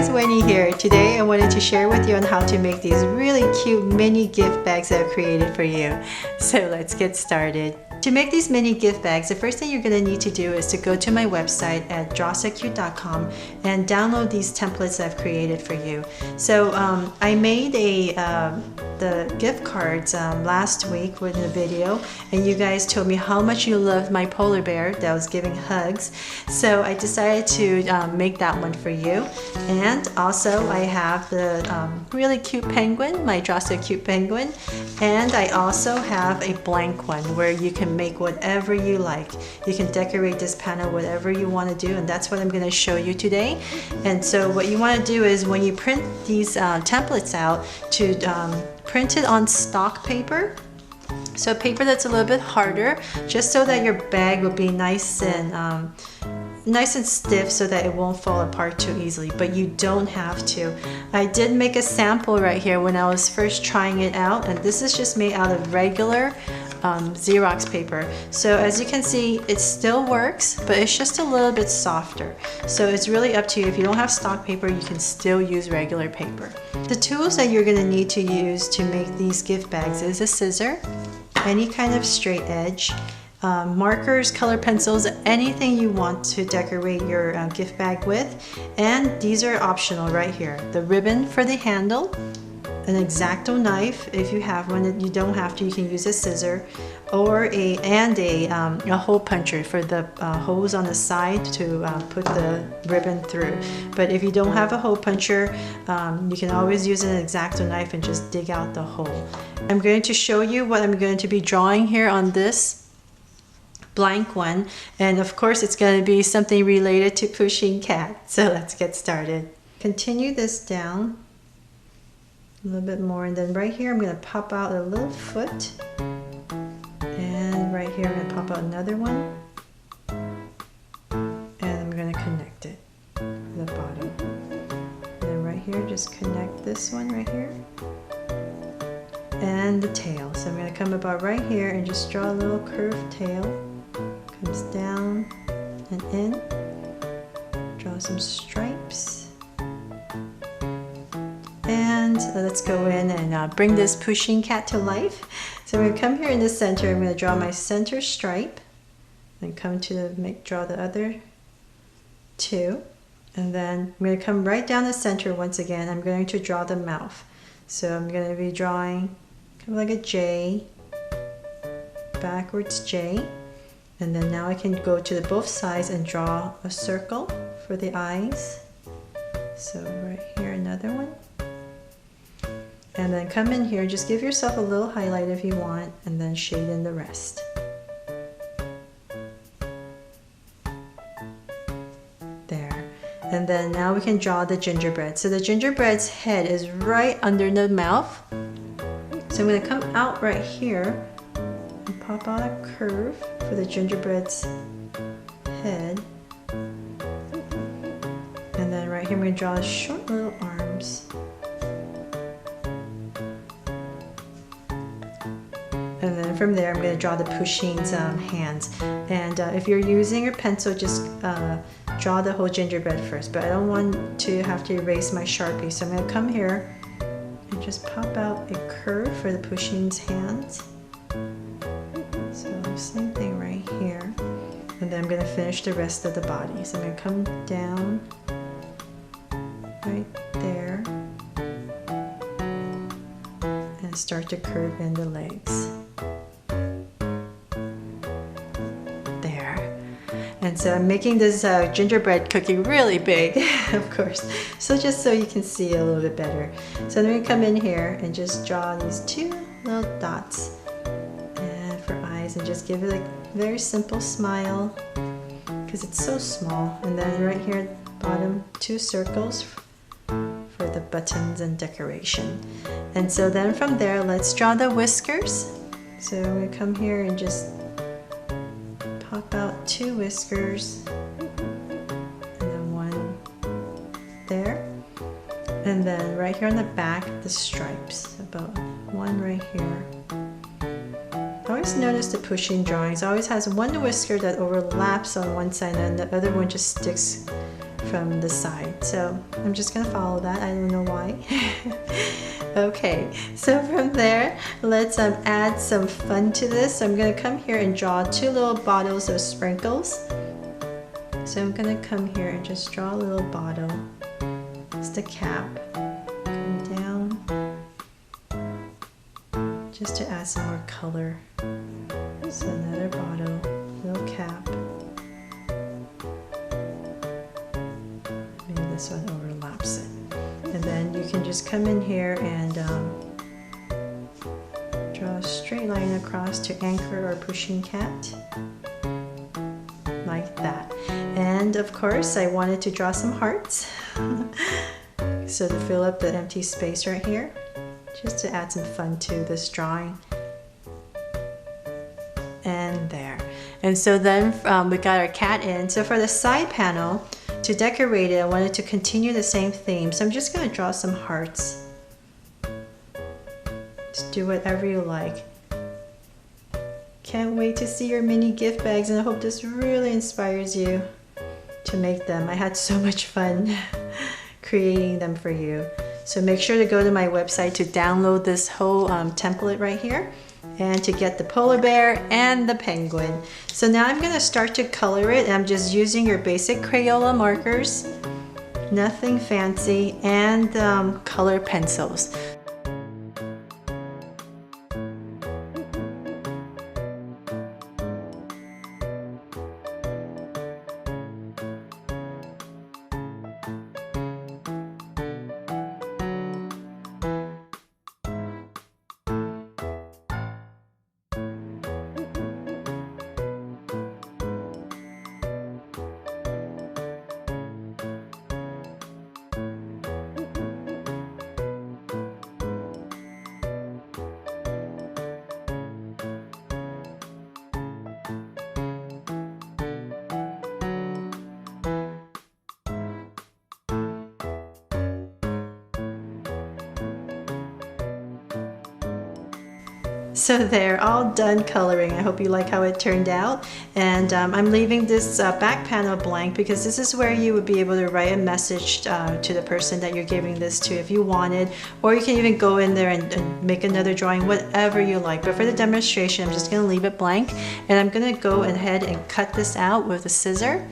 guys, Winnie here. Today I wanted to share with you on how to make these really cute mini gift bags that I've created for you. So let's get started. To make these mini gift bags, the first thing you're going to need to do is to go to my website at drawsocute.com and download these templates I've created for you. So I made the gift cards last week with a video, and you guys told me how much you loved my polar bear that was giving hugs. So I decided to make that one for you. And also I have the really cute penguin, my Draw So Cute penguin, and I also have a blank one where you can make whatever you like. You can decorate this panel whatever you want to do, and that's what I'm going to show you today. And so what you want to do is when you print these templates out, to print it on stock paper. So paper that's a little bit harder, just so that your bag will be nice and stiff so that it won't fall apart too easily, but you don't have to. I did make a sample right here when I was first trying it out, and this is just made out of regular Xerox paper. So as you can see, it still works, but it's just a little bit softer. So it's really up to you. If you don't have stock paper, you can still use regular paper. The tools that you're going to need to use to make these gift bags is a scissor, any kind of straight edge, markers, color pencils, anything you want to decorate your gift bag with. And these are optional right here. The ribbon for the handle, an X-Acto knife if you have one. You don't have to, you can use a scissor, or a hole puncher for the holes on the side to put the ribbon through. But if you don't have a hole puncher, you can always use an X-Acto knife and just dig out the hole. I'm going to show you what I'm going to be drawing here on this blank one, and of course it's going to be something related to Pusheen cat. So let's get started. Continue this down a little bit more, and then right here I'm going to pop out a little foot, and right here I'm going to pop out another one, and I'm going to connect it to the bottom. And then right here, just connect this one right here, and the tail. So I'm going to come about right here and just draw a little curved tail, comes down and in, draw some stripes. And let's go in and bring this Pusheen cat to life. So I'm going to come here in the center. I'm going to draw my center stripe, then come to draw the other two, and then I'm going to come right down the center once again. I'm going to draw the mouth. So I'm going to be drawing kind of like a J, backwards J, and then now I can go to both sides and draw a circle for the eyes. So right here, another one. And then come in here, just give yourself a little highlight if you want, and then shade in the rest. There. And then now we can draw the gingerbread. So the gingerbread's head is right under the mouth. So I'm going to come out right here and pop out a curve for the gingerbread's head. And then right here I'm going to draw short little arms. And then from there I'm going to draw the Pusheen's hands. And if you're using your pencil, just draw the whole gingerbread first. But I don't want to have to erase my Sharpie, so I'm going to come here and just pop out a curve for the Pusheen's hands. So same thing right here. And then I'm going to finish the rest of the body. So I'm going to come down right there and start to curve in the legs. And so I'm making this gingerbread cookie really big, of course, so just so you can see a little bit better. So I'm going to come in here and just draw these two little dots and for eyes, and just give it a very simple smile because it's so small. And then right here at the bottom, two circles for the buttons and decoration. And so then from there, let's draw the whiskers. So I'm going to come here and just pop out two whiskers, and then one there, and then right here on the back, the stripes, about one right here. I always notice the Pusheen drawings always has one whisker that overlaps on one side and the other one just sticks from the side. So I'm just gonna follow that. I don't know why. Okay, so from there, let's add some fun to this. So I'm gonna come here and draw 2 little bottles of sprinkles. So I'm gonna come here and just draw a little bottle. It's the cap. Come down, just to add some more color. So another bottle, little cap. Maybe this one overlaps it. And then you can just come in here and draw a straight line across to anchor our Pusheen cat, like that. And of course, I wanted to draw some hearts, so to fill up the empty space right here, just to add some fun to this drawing. And there. And so then we got our cat in. So for the side panel, to decorate it, I wanted to continue the same theme. So I'm just going to draw some hearts. Just do whatever you like. Can't wait to see your mini gift bags, and I hope this really inspires you to make them. I had so much fun creating them for you. So make sure to go to my website to download this whole template right here, and to get the polar bear and the penguin. So now I'm gonna start to color it. I'm just using your basic Crayola markers, nothing fancy, and color pencils. So they're all done coloring. I hope you like how it turned out. And I'm leaving this back panel blank because this is where you would be able to write a message to the person that you're giving this to if you wanted, or you can even go in there and make another drawing, whatever you like. But for the demonstration, I'm just gonna leave it blank, and I'm gonna go ahead and cut this out with a scissor.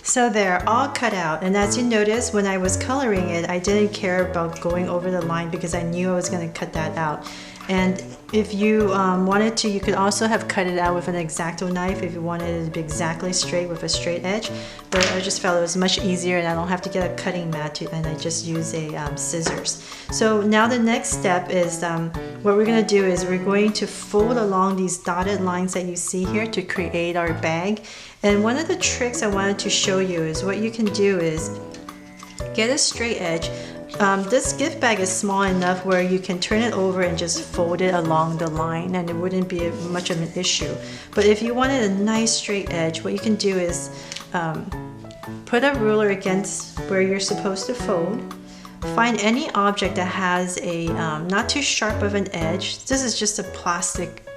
So they're all cut out, and as you notice, when I was coloring it, I didn't care about going over the line because I knew I was going to cut that out. And if you wanted to, you could also have cut it out with an X-Acto knife if you wanted it to be exactly straight with a straight edge. But I just felt it was much easier, and I don't have to get a cutting mat, and I just use a scissors. So now the next step is what we're going to do is we're going to fold along these dotted lines that you see here to create our bag. And one of the tricks I wanted to show you is what you can do is get a straight edge. This gift bag is small enough where you can turn it over and just fold it along the line, and it wouldn't be much of an issue. But if you wanted a nice straight edge, what you can do is put a ruler against where you're supposed to fold. Find any object that has a not too sharp of an edge. This is just a plastic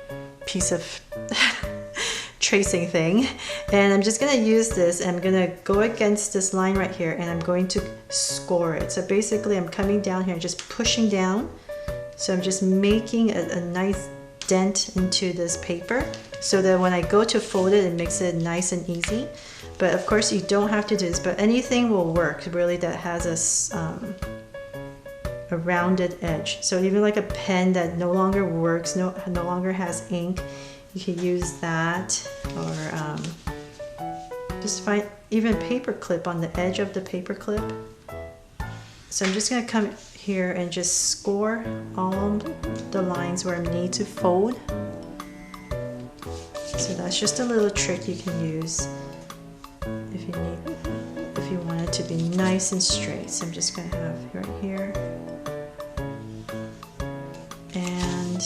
piece of tracing thing, and I'm just gonna use this. I'm gonna go against this line right here, and I'm going to score it. So basically I'm coming down here and just pushing down. So I'm just making a nice dent into this paper so that when I go to fold it, it makes it nice and easy. But of course you don't have to do this, but anything will work really that has a rounded edge. So even like a pen that no longer works, no longer has ink, you can use that, or just find even paper clip on the edge of the paper clip. So I'm just going to come here and just score all the lines where I need to fold. So that's just a little trick you can use if you want it to be nice and straight. So I'm just going to have right here. And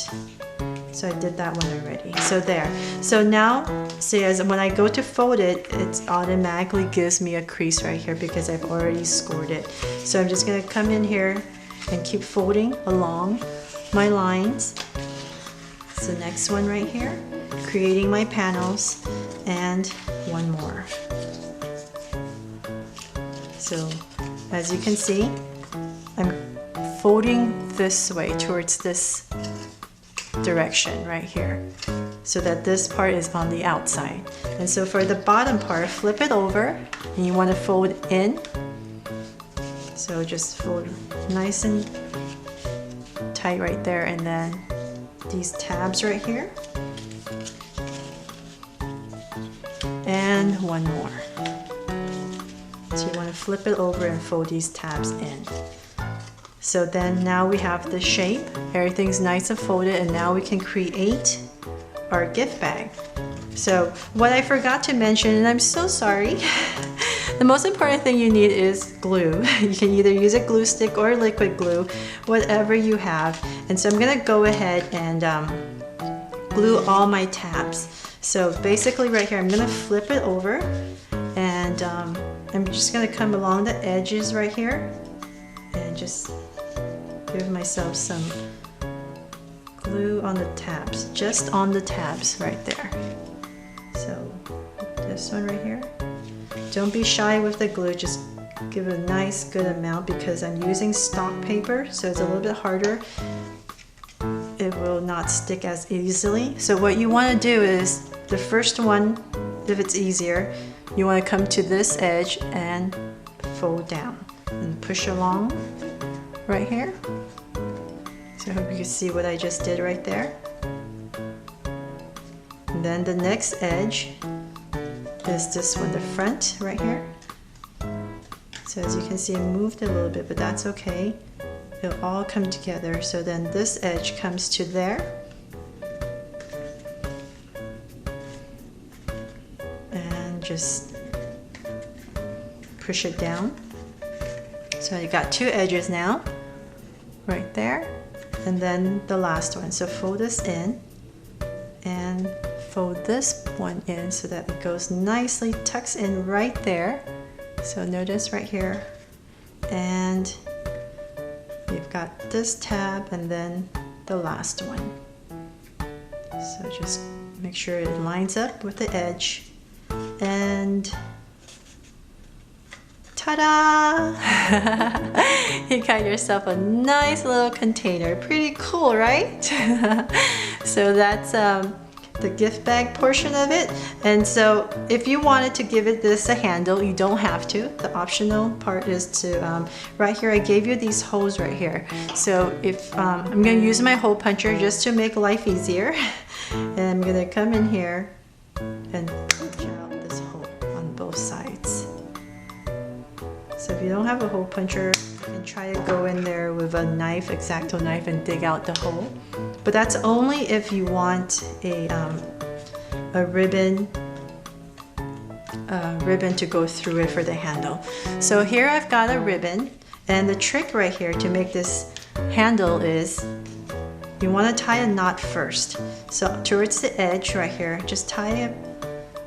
So I did that one already. So there. So now, see, as when I go to fold it, it automatically gives me a crease right here because I've already scored it. So I'm just gonna come in here and keep folding along my lines. So next one right here, creating my panels, and one more. So as you can see, I'm folding this way towards this direction right here, so that this part is on the outside. And so for the bottom part, flip it over, and you want to fold in. So just fold nice and tight right there, and then these tabs right here, and one more. So you want to flip it over and fold these tabs in. So then now we have the shape, everything's nice and folded, and now we can create our gift bag. So what I forgot to mention, and I'm so sorry, the most important thing you need is glue. You can either use a glue stick or liquid glue, whatever you have. And so I'm gonna go ahead and glue all my tabs. So basically right here, I'm gonna flip it over, and I'm just gonna come along the edges right here and just give myself some glue on the tabs, just on the tabs right there. So this one right here. Don't be shy with the glue, just give it a nice good amount because I'm using stock paper, so it's a little bit harder. It will not stick as easily. So what you want to do is the first one, if it's easier, you want to come to this edge and fold down and push along right here. So I hope you can see what I just did right there. And then the next edge is this one, the front right here. So as you can see, I moved a little bit, but that's okay. It'll all come together. So then this edge comes to there. And just push it down. So you got two edges now, right there. And then the last one. So fold this in and fold this one in so that it goes nicely, tucks in right there. So notice right here. And you've got this tab and then the last one. So just make sure it lines up with the edge. And ta-da! You got yourself a nice little container. Pretty cool, right? So that's the gift bag portion of it. And so if you wanted to give it this a handle, you don't have to. The optional part is to, right here I gave you these holes right here. So if I'm going to use my hole puncher just to make life easier. And I'm going to come in here and punch out this hole on both sides. So if you don't have a hole puncher, you can try to go in there with a knife, X-Acto knife, and dig out the hole. But that's only if you want a ribbon to go through it for the handle. So here I've got a ribbon, and the trick right here to make this handle is you want to tie a knot first. So towards the edge right here, just tie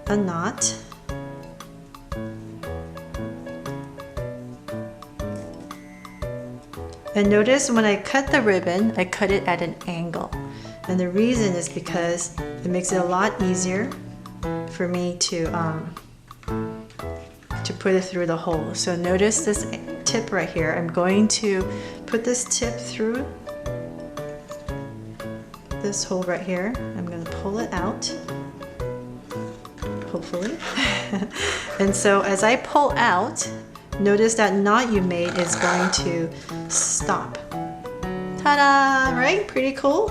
a knot. And notice when I cut the ribbon, I cut it at an angle. And the reason is because it makes it a lot easier for me to put it through the hole. So notice this tip right here. I'm going to put this tip through this hole right here. I'm going to pull it out, hopefully. And so as I pull out, notice that knot you made is going to stop. Ta-da! Right? Pretty cool.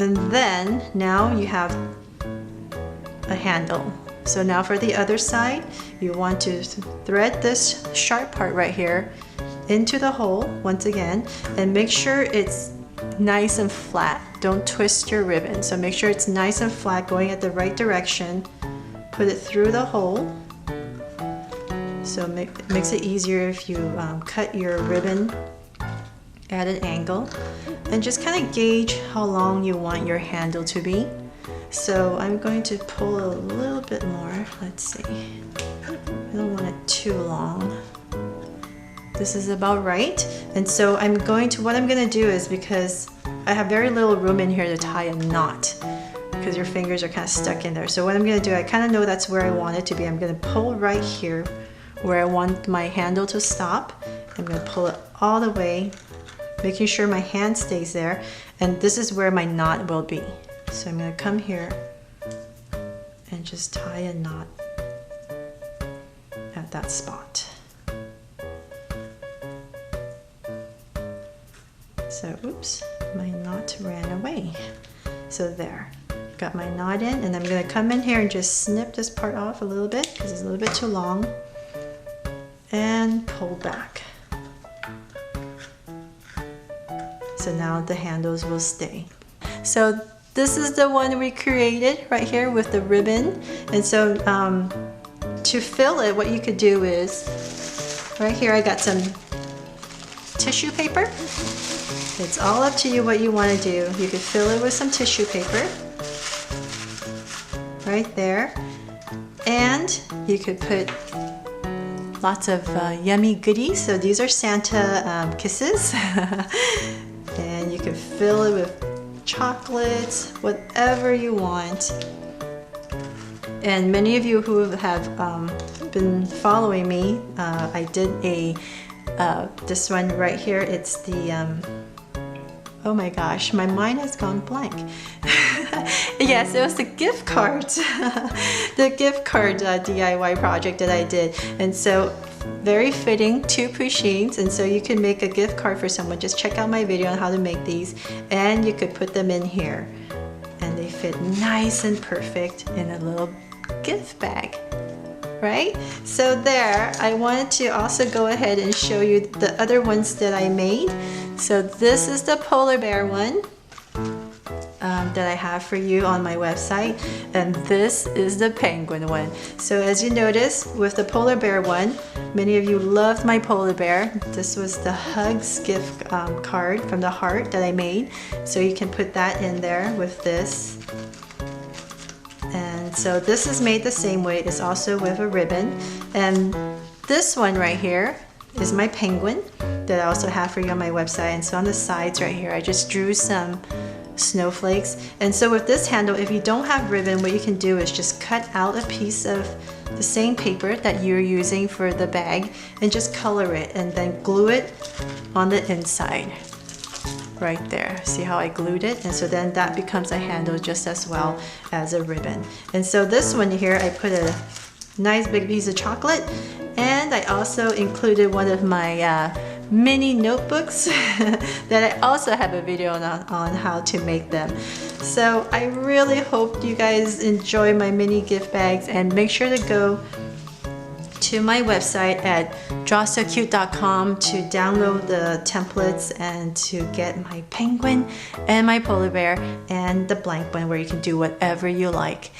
And then now you have a handle. So now for the other side, you want to thread this sharp part right here into the hole once again, and make sure it's nice and flat. Don't twist your ribbon. So make sure it's nice and flat, going at the right direction. Put it through the hole. So it makes it easier if you cut your ribbon at an angle and just kind of gauge how long you want your handle to be. So I'm going to pull a little bit more. Let's see. I don't want it too long. This is about right. And so what I'm going to do is, because I have very little room in here to tie a knot, because your fingers are kind of stuck in there. So what I'm going to do, I kind of know that's where I want it to be. I'm going to pull right here where I want my handle to stop. I'm going to pull it all the way, making sure my hand stays there. And this is where my knot will be. So I'm going to come here and just tie a knot at that spot. So, oops, my knot ran away. So there, got my knot in, and I'm going to come in here and just snip this part off a little bit because it's a little bit too long, and pull back. So now the handles will stay. So this is the one we created right here with the ribbon. And so to fill it, what you could do is, right here I got some tissue paper. It's all up to you what you want to do. You could fill it with some tissue paper right there, and you could put lots of yummy goodies. So these are Santa kisses. And you can fill it with chocolates, whatever you want. And many of you who have been following me, I did this one right here. It's the oh my gosh, my mind has gone blank. Yes, it was the gift card, the gift card DIY project that I did. And so very fitting, 2 Pusheens, and so you can make a gift card for someone. Just check out my video on how to make these, and you could put them in here, and they fit nice and perfect in a little gift bag, right? So there, I wanted to also go ahead and show you the other ones that I made. So this is the polar bear one that I have for you on my website, and this is the penguin one. So as you notice with the polar bear one, many of you loved my polar bear. This was the hugs gift card from the heart that I made, so you can put that in there with this. And so this is made the same way. It's also with a ribbon. And this one right here is my penguin that I also have for you on my website. And so on the sides right here, I just drew some snowflakes. And so with this handle, if you don't have ribbon, what you can do is just cut out a piece of the same paper that you're using for the bag and just color it, and then glue it on the inside right there. See how I glued it? And so then that becomes a handle just as well as a ribbon. And so this one here, I put a nice big piece of chocolate, and I also included one of my mini notebooks that I also have a video on how to make them. So I really hope you guys enjoy my mini gift bags, and make sure to go to my website at drawsocute.com to download the templates and to get my penguin and my polar bear and the blank one where you can do whatever you like.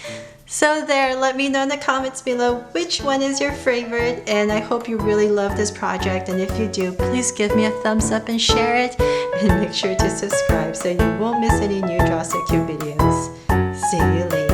So there, let me know in the comments below which one is your favorite, and I hope you really love this project. And if you do, please give me a thumbs up and share it, and make sure to subscribe so you won't miss any new Draw So Cute videos. See you later.